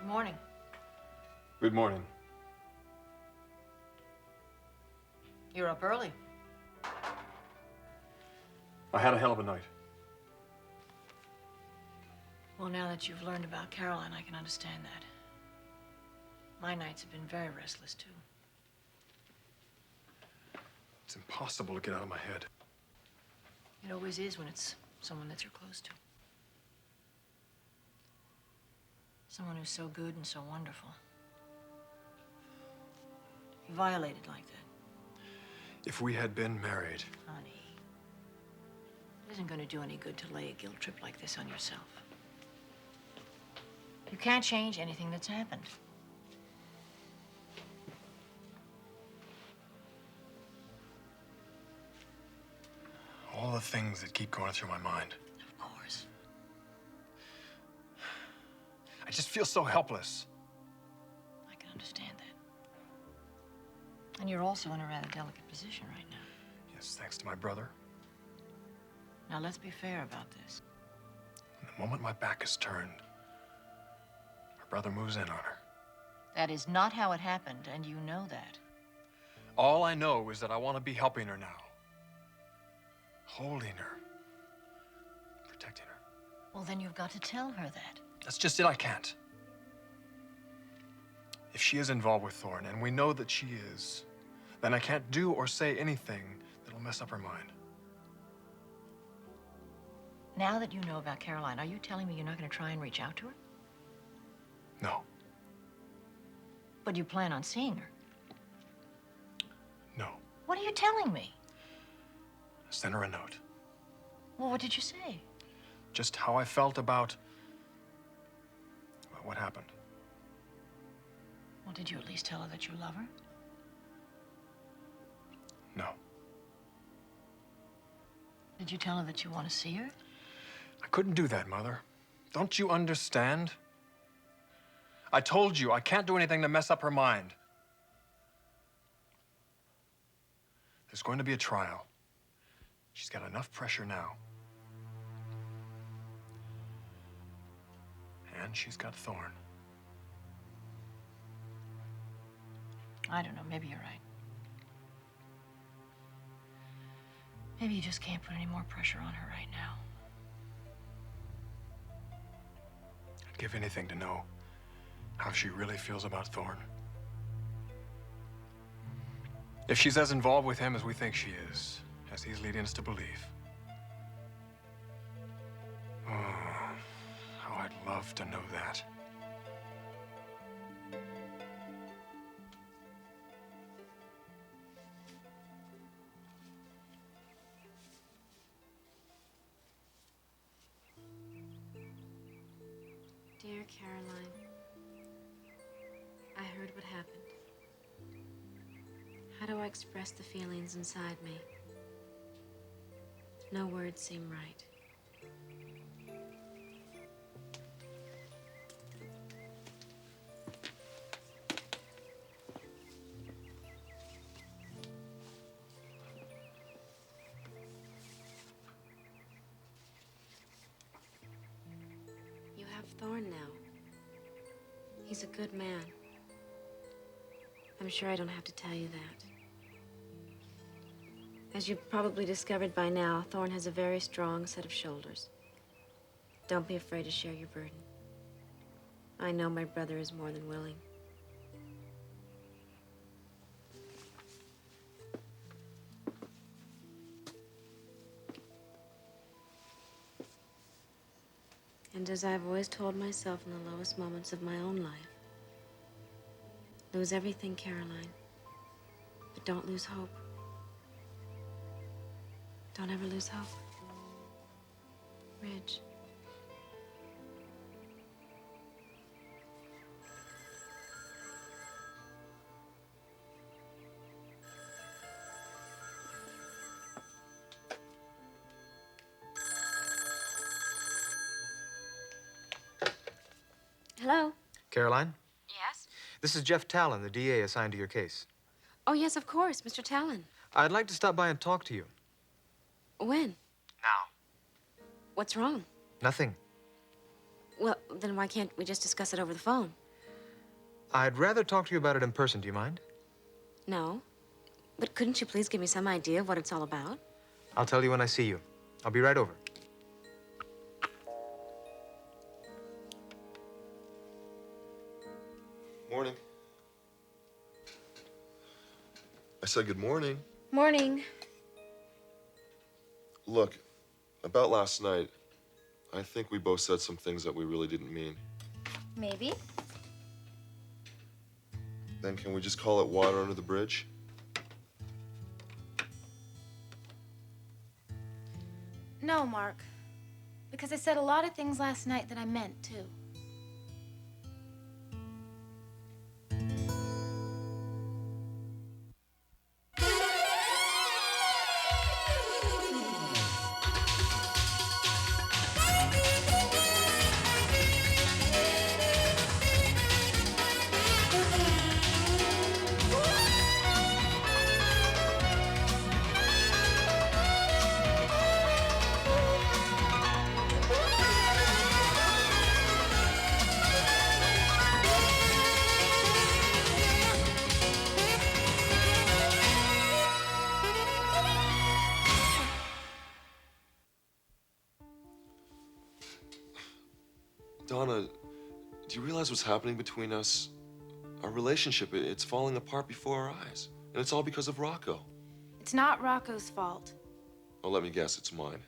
Morning. Good morning. You're up early. I had a hell of a night. Well, now that you've learned about Caroline, I can understand that. My nights have been very restless, too. It's impossible to get out of my head. It always is when it's someone that you're close to. Someone who's so good and so wonderful. You violated like that. If we had been married... Honey, it isn't going to do any good to lay a guilt trip like this on yourself. You can't change anything that's happened. All the things that keep going through my mind. Of course. I just feel so helpless. I can understand that. And you're also in a rather delicate position right now. Yes, thanks to my brother. Now, let's be fair about this. And the moment my back is turned, her brother moves in on her. That is not how it happened, and you know that. All I know is that I want to be helping her now. Holding her. Protecting her. Well, then you've got to tell her that. That's just it, I can't. If she is involved with Thorne, and we know that she is, then I can't do or say anything that'll mess up her mind. Now that you know about Caroline, are you telling me you're not going to try and reach out to her? No. But you plan on seeing her? No. What are you telling me? Send her a note. Well, what did you say? Just how I felt about what happened. Well, did you at least tell her that you love her? No. Did you tell her that you want to see her? I couldn't do that, Mother. Don't you understand? I told you, I can't do anything to mess up her mind. There's going to be a trial. She's got enough pressure now. And she's got Thorne. I don't know, maybe you're right. Maybe you just can't put any more pressure on her right now. I'd give anything to know how she really feels about Thorne. If she's as involved with him as we think she is, as he's leading us to believe. Oh, how I'd love to know that. Dear Caroline, I heard what happened. How do I express the feelings inside me? No words seem right. You have Thorne now. He's a good man. I'm sure I don't have to tell you that. As you've probably discovered by now, Thorne has a very strong set of shoulders. Don't be afraid to share your burden. I know my brother is more than willing. And as I've always told myself in the lowest moments of my own life, lose everything, Caroline, but don't lose hope. Don't ever lose hope. Ridge. Hello? Caroline? Yes? This is Jeff Talon, the DA assigned to your case. Oh, yes, of course, Mr. Talon. I'd like to stop by and talk to you. When? Now. What's wrong? Nothing. Well, then why can't we just discuss it over the phone? I'd rather talk to you about it in person. Do you mind? No. But couldn't you please give me some idea of what it's all about? I'll tell you when I see you. I'll be right over. Morning. I said good morning. Morning. Look, about last night, I think we both said some things that we really didn't mean. Maybe. Then can we just call it water under the bridge? No, Mark. Because I said a lot of things last night that I meant, too. Donna, do you realize what's happening between us? Our relationship, it's falling apart before our eyes. And it's all because of Rocco. It's not Rocco's fault. Oh, let me guess, it's mine.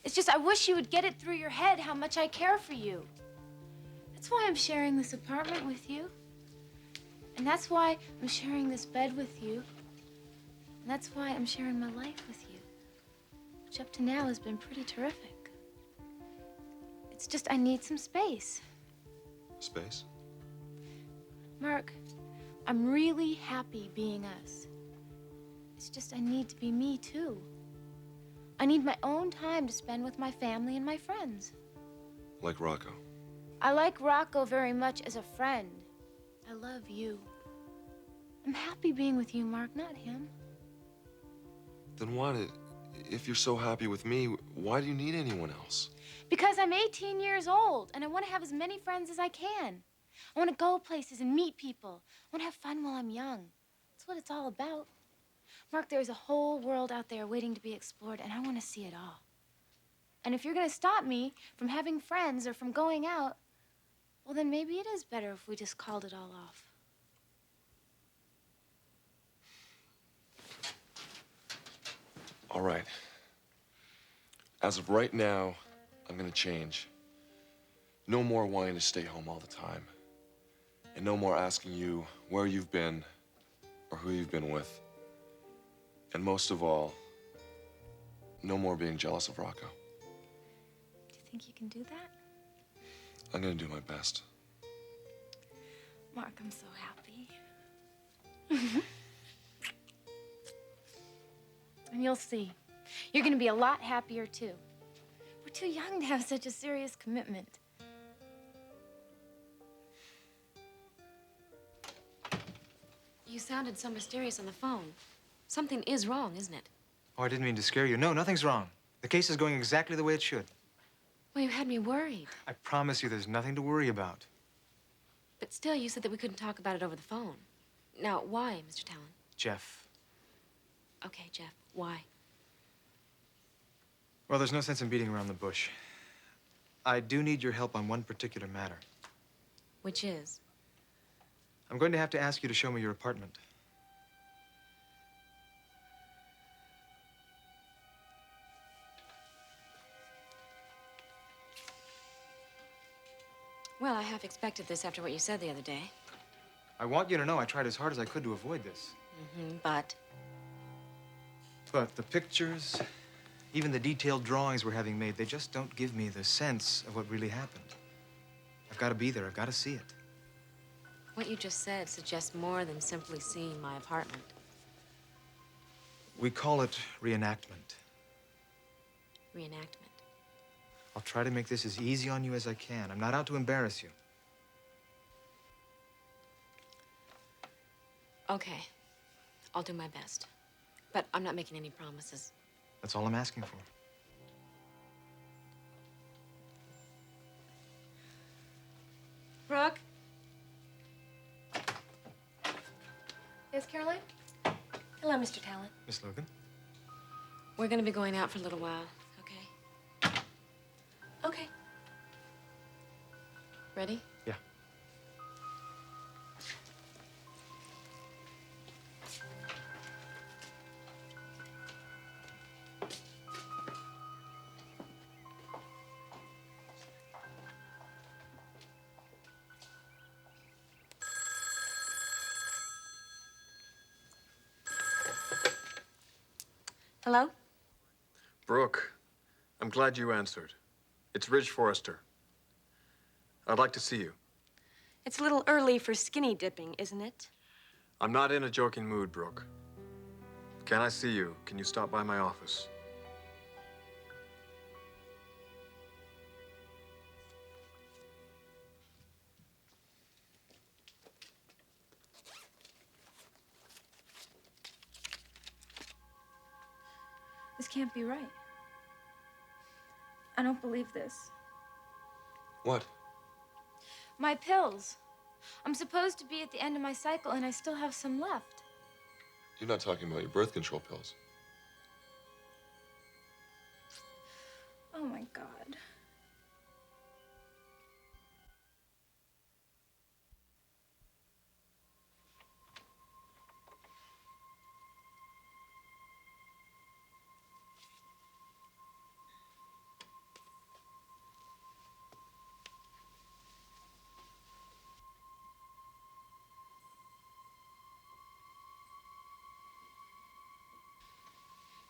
It's just I wish you would get it through your head how much I care for you. That's why I'm sharing this apartment with you. And that's why I'm sharing this bed with you. And that's why I'm sharing my life with you. Which up to now has been pretty terrific. It's just I need some space. Space? Mark, I'm really happy being us. It's just I need to be me, too. I need my own time to spend with my family and my friends. Like Rocco. I like Rocco very much as a friend. I love you. I'm happy being with you, Mark, not him. Then if you're so happy with me, why do you need anyone else? Because I'm 18 years old, and I want to have as many friends as I can. I want to go places and meet people. I want to have fun while I'm young. That's what it's all about. Mark, there's a whole world out there waiting to be explored, and I want to see it all. And if you're going to stop me from having friends or from going out, well, then maybe it is better if we just called it all off. All right. As of right now, I'm gonna change. No more wanting to stay home all the time. And no more asking you where you've been or who you've been with. And most of all, no more being jealous of Rocco. Do you think you can do that? I'm gonna do my best. Mark, I'm so happy. And you'll see. You're gonna be a lot happier, too. We're too young to have such a serious commitment. You sounded so mysterious on the phone. Something is wrong, isn't it? Oh, I didn't mean to scare you. No, nothing's wrong. The case is going exactly the way it should. Well, you had me worried. I promise you there's nothing to worry about. But still, you said that we couldn't talk about it over the phone. Now, why, Mr. Talon? Jeff. Okay, Jeff, why? Well, there's no sense in beating around the bush. I do need your help on one particular matter. Which is? I'm going to have to ask you to show me your apartment. Well, I half expected this after what you said the other day. I want you to know I tried as hard as I could to avoid this. But But the pictures, even the detailed drawings we're having made, they just don't give me the sense of what really happened. I've got to be there. I've got to see it. what you just said suggests more than simply seeing my apartment. We call it reenactment. Reenactment. I'll try to make this as easy on you as I can. I'm not out to embarrass you. Okay. I'll do my best. But I'm not making any promises. That's all I'm asking for. Brooke? Mr. Talent. Miss Logan? We're going to be going out for a little while, okay? Okay. Ready? Yeah. Hello? Brooke, I'm glad you answered. It's Ridge Forrester. I'd like to see you. It's a little early for skinny dipping, isn't it? I'm not in a joking mood, Brooke. Can I see you? Can you stop by my office? This can't be right. I don't believe this. What? My pills. I'm supposed to be at the end of my cycle, and I still have some left. You're not talking about your birth control pills. Oh, my God.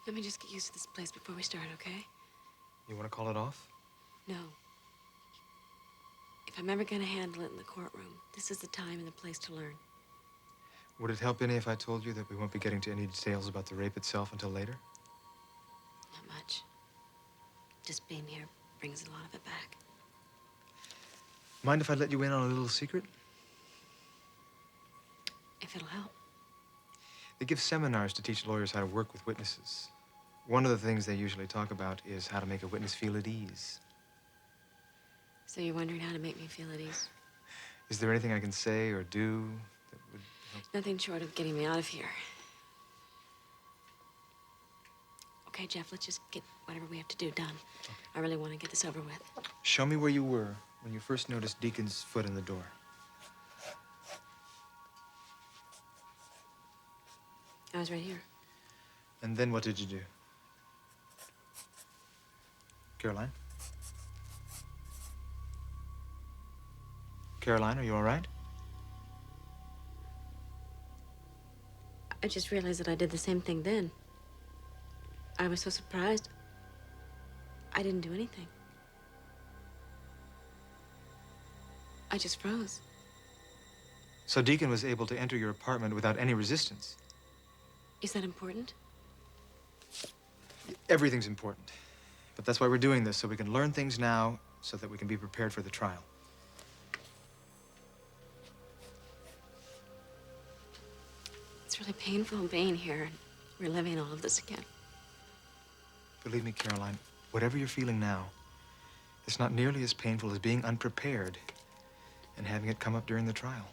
Let me just get used to this place before we start, okay? You want to call it off? No. If I'm ever going to handle it in the courtroom, this is the time and the place to learn. Would it help any if I told you that we won't be getting to any details about the rape itself until later? Not much. Just being here brings a lot of it back. Mind if I let you in on a little secret? If it'll help. They give seminars to teach lawyers how to work with witnesses. One of the things they usually talk about is how to make a witness feel at ease. So you're wondering how to make me feel at ease? Is there anything I can say or do that would help? Nothing short of getting me out of here. Okay, Jeff, let's just get whatever we have to do done. Okay. I really want to get this over with. Show me where you were when you first noticed Deacon's foot in the door. I was right here. And then what did you do? Caroline? Caroline, are you all right? I just realized that I did the same thing then. I was so surprised. I didn't do anything. I just froze. So Deacon was able to enter your apartment without any resistance. Is that important? Everything's important. But that's why we're doing this, so we can learn things now so that we can be prepared for the trial. It's really painful being here and reliving all of this again. Believe me, Caroline, whatever you're feeling now, it's not nearly as painful as being unprepared and having it come up during the trial.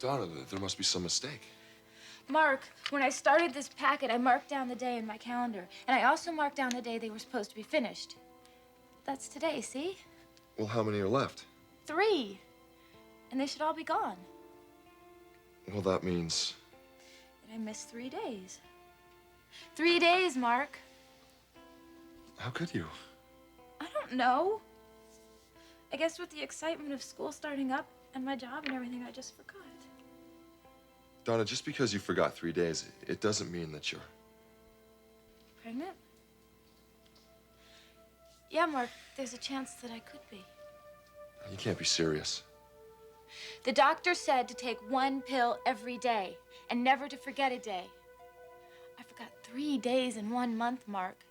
Donna, there must be some mistake. Mark, when I started this packet, I marked down the day in my calendar. And I also marked down the day they were supposed to be finished. That's today, see? Well, how many are left? 3. And they should all be gone. Well, that means... that I missed 3 days. 3 days, Mark. How could you? I don't know. I guess with the excitement of school starting up and my job and everything, I just forgot. Donna, just because you forgot 3 days, it doesn't mean that you're... Pregnant? Yeah, Mark, there's a chance that I could be. You can't be serious. The doctor said to take 1 pill every day and never to forget a day. I forgot 3 days in 1 month, Mark.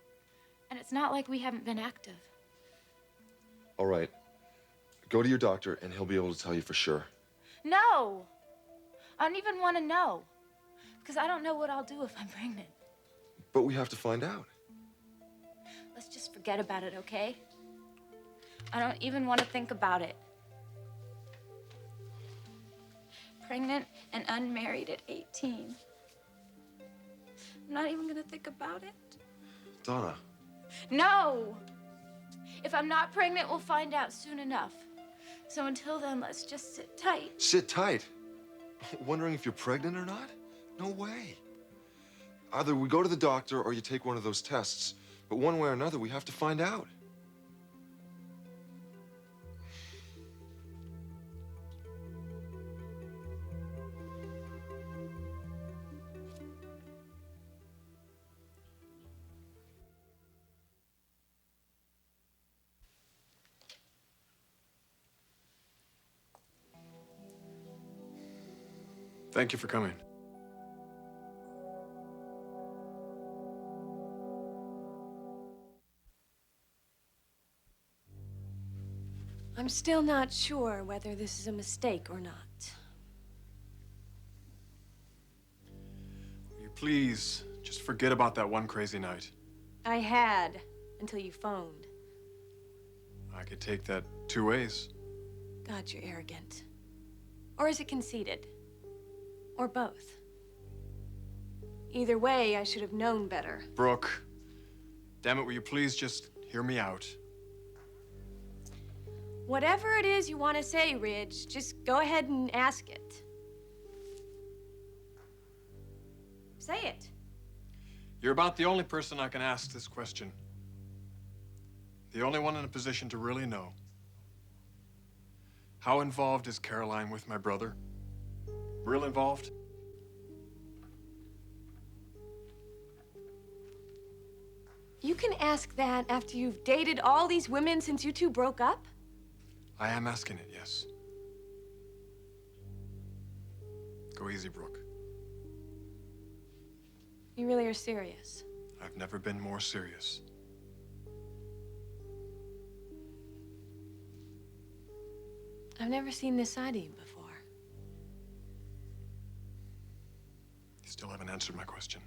And it's not like we haven't been active. All right. Go to your doctor, and he'll be able to tell you for sure. No! I don't even want to know. Because I don't know what I'll do if I'm pregnant. But we have to find out. Let's just forget about it, okay? I don't even want to think about it. pregnant and unmarried at 18. I'm not even gonna think about it. Donna. No! If I'm not pregnant, we'll find out soon enough. So until then, let's just sit tight. Sit tight? Wondering if you're pregnant or not? No way. Either we go to the doctor or you take one of those tests. But one way or another, we have to find out. Thank you for coming. I'm still not sure whether this is a mistake or not. Will you please just forget about that one crazy night? I had, until you phoned. I could take that two ways. God, you're arrogant. Or is it conceited? Or both? Either way, I should have known better. Brooke, damn it, will you please just hear me out? Whatever it is you want to say, Ridge, just go ahead and ask it. Say it. You're about the only person I can ask this question. The only one in a position to really know. How involved is Caroline with my brother? Real involved? You can ask that after you've dated all these women since you two broke up? I am asking it, yes. Go easy, Brooke. You really are serious. I've never been more serious. I've never seen this side of you before. You still haven't answered my question.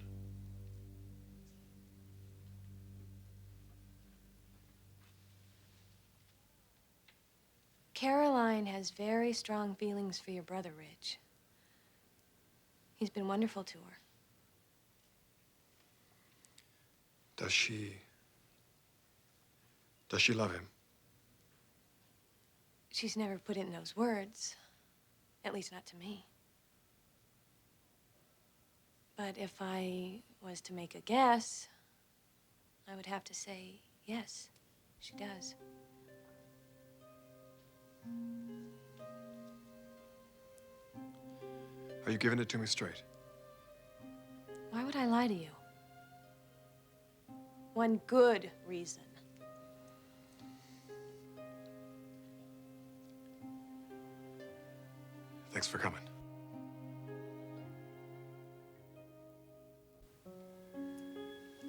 Caroline has very strong feelings for your brother, Ridge. He's been wonderful to her. Does she love him? She's never put it in those words. At least not to me. But if I was to make a guess, I would have to say yes, she does. Are you giving it to me straight? Why would I lie to you? One good reason. Thanks for coming.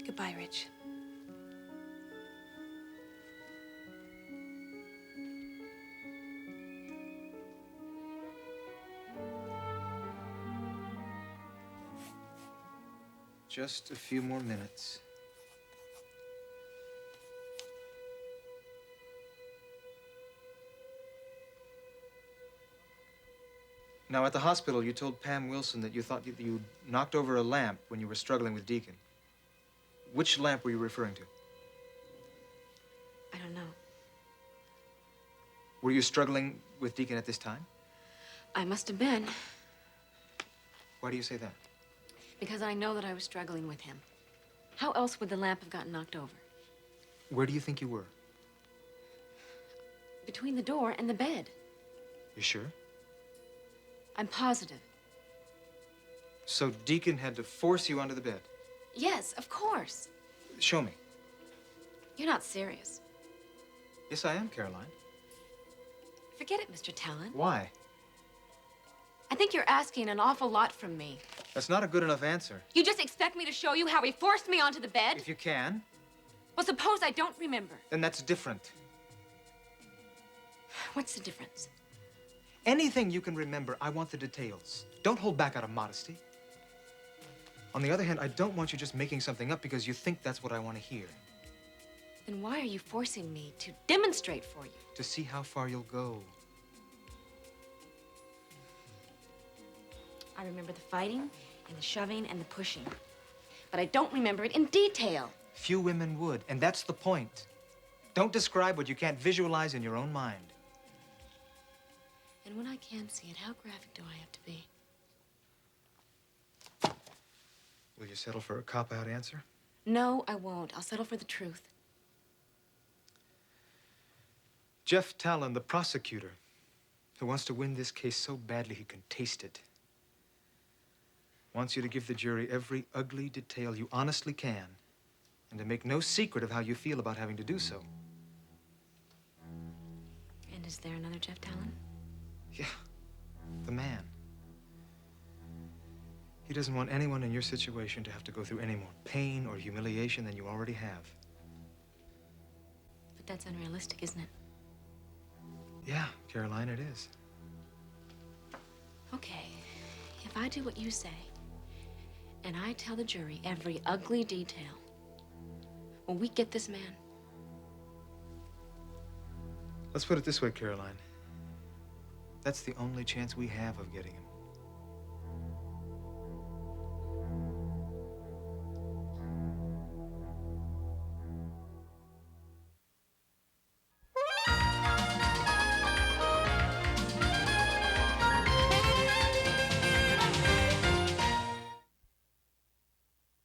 Goodbye, Rich. Just a few more minutes. Now, at the hospital, you told Pam Wilson that you thought you knocked over a lamp when you were struggling with Deacon. Which lamp were you referring to? I don't know. Were you struggling with Deacon at this time? I must have been, Why do you say that? because I know that I was struggling with him. How else would the lamp have gotten knocked over? Where do you think you were? Between the door and the bed. You sure? I'm positive. So Deacon had to force you onto the bed? Yes, of course. Show me. You're not serious. Yes, I am, Caroline. Forget it, Mr. Talon. Why? I think you're asking an awful lot from me. That's not a good enough answer. You just expect me to show you how he forced me onto the bed? If you can, Well, suppose I don't remember. then that's different. What's the difference? Anything you can remember, I want the details. Don't hold back out of modesty. On the other hand, I don't want you just making something up because you think that's what I want to hear. Then why are you forcing me to demonstrate for you? To see how far you'll go. I remember the fighting and the shoving and the pushing. But I don't remember it in detail. Few women would, and that's the point. Don't describe what you can't visualize in your own mind. And when I can see it, how graphic do I have to be? Will you settle for a cop-out answer? No, I won't. I'll settle for the truth. Jeff Talon, the prosecutor, who wants to win this case so badly he can taste it, wants you to give the jury every ugly detail you honestly can, and to make no secret of how you feel about having to do so. And is there another Jeff Talon? Yeah, the man. He doesn't want anyone in your situation to have to go through any more pain or humiliation than you already have. But that's unrealistic, isn't it? Yeah, Caroline, it is. Okay, if I do what you say, and I tell the jury every ugly detail, will we get this man? Let's put it this way, Caroline. That's the only chance we have of getting him.